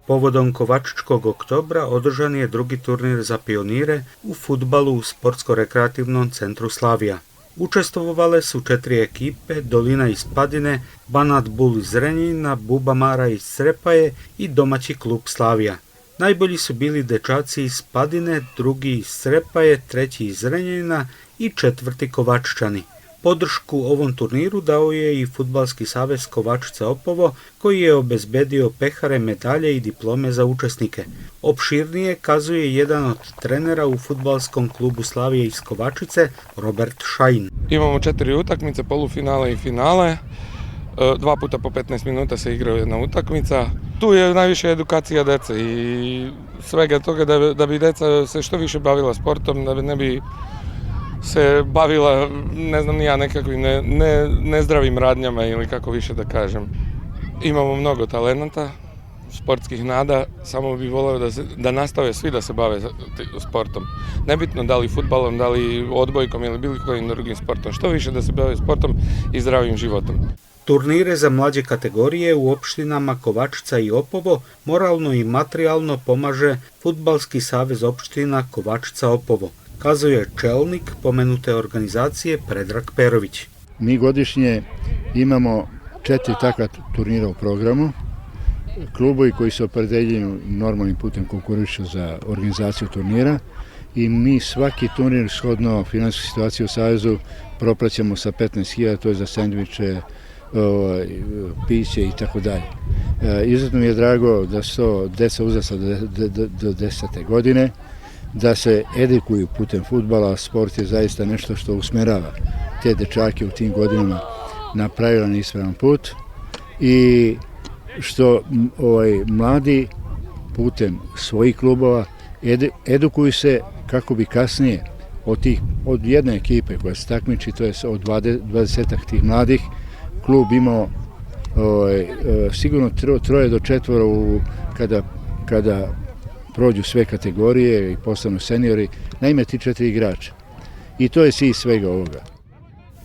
Povodom Kovačičkog oktobra održan je drugi turnir za pionire u fudbalu u Sportsko-rekreativnom centru Slavija. Učestvovale su 4 ekipe, Dolina iz Padine, Banat Bul iz Zrenjanina, Bubamara iz Crepaje i domaći klub Slavija. Najbolji su bili dečaci iz Padine, drugi iz Crepaje, treći iz Zrenjanina i četvrti Kovačičani. Podršku ovom turniru dao je i Fudbalski savez Kovačica Opovo, koji je obezbedio pehare, medalje i diplome za učesnike. Opširnije kazuje jedan od trenera u Fudbalskom klubu Slavije iz Kovačice, Robert Šajin. Imamo 4 utakmice, polufinale i finale. 2 puta po 15 minuta se igra jedna utakmica. Tu je najviše edukacija dece i svega toga da bi deca se što više bavila sportom, da ne bi se bavila, ne znam ni ja, nekakvim nezdravim radnjama ili kako više da kažem. Imamo mnogo talenata, sportskih nada, samo bih voleo da nastave svi da se bave sportom. Nebitno da li fudbalom, da li odbojkom ili bilo kojim drugim sportom. Što više da se bave sportom i zdravim životom. Turnire za mlađe kategorije u opštinama Kovačica i Opovo moralno i materijalno pomaže Fudbalski savez opština Kovačica Opovo, kazuje čelnik pomenute organizacije Predrag Perović. Mi godišnje imamo 4 takva turnira u programu. Klubovi koji se opredeljuju normalnim putem konkurišu za organizaciju turnira i mi svaki turnir shodno finansijskoj situaciji u Savezu proplaćamo sa 15.000, to je za sendviče, piće i tako dalje. Izuzetno mi je drago da su to deca uzrasta do 10. godine, da se edukuju putem fudbala. Sport je zaista nešto što usmerava te dečake u tim godinama na pravilan i ispravan put i što mladi putem svojih klubova edukuju se kako bi kasnije od jedne ekipe koja se takmiči, to je od 20 tih mladih, klub imao sigurno 3 do 4 kada prođu sve kategorije i postanu seniori, naime ti 4 igrača. I to je cilj svega ovoga.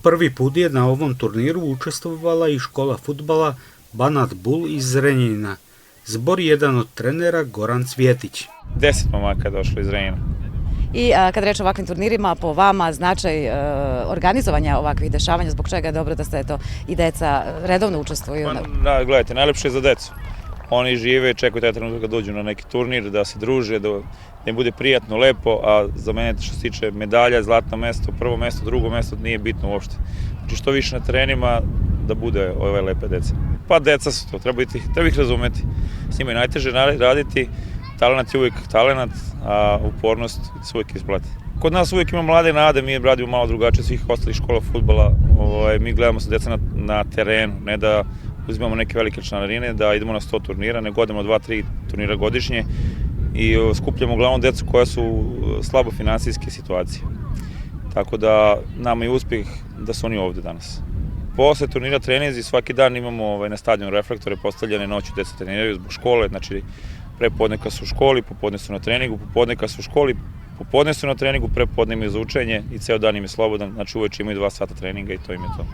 Prvi put je na ovom turniru učestvovala i škola fudbala Banat Bul iz Zrenjanina. Zbor jedan od trenera Goran Cvjetić. 10 momaka došlo iz Zrenjanina. I kad reč o ovakvim turnirima, po vama značaj organizovanja ovakvih dešavanja, zbog čega je dobro da se i deca redovno učestvuju? Gledajte, najlepše je za decu. Oni žive, čekaju taj trenutak da dođu na neki turnir, da se druže, da im bude prijatno, lepo, a za mene što se tiče medalja, zlatno mesto, prvo mesto, drugo mesto, nije bitno uopšte. Znači što više na terenima da bude ove lepe dece. Pa deca su to, treba ih razumeti. S njima je najteže raditi, talenat je uvijek talenat, a upornost se uvijek isplati. Kod nas uvijek ima mlade nade, mi radimo malo drugačije svih ostalih škola fudbala, mi gledamo se deca na terenu, ne da uzimamo neke velike članarine, da idemo na 100 turnira, nego odemo 2-3 turnira godišnje i skupljamo uglavnom decu koja su slabo finansijske situacije. Tako da nama je uspjeh da su oni ovde danas. Posle turnira treninzi svaki dan imamo na stadionu reflektore postavljene, noću deca treniraju zbog škole, znači prepodneka su u školi, popodne su na treningu, popodneka su u školi, popodne su na treningu, prepodne imaju za učenje i ceo dan im je slobodan, znači uveče imaju 2 sata treninga i to im je to.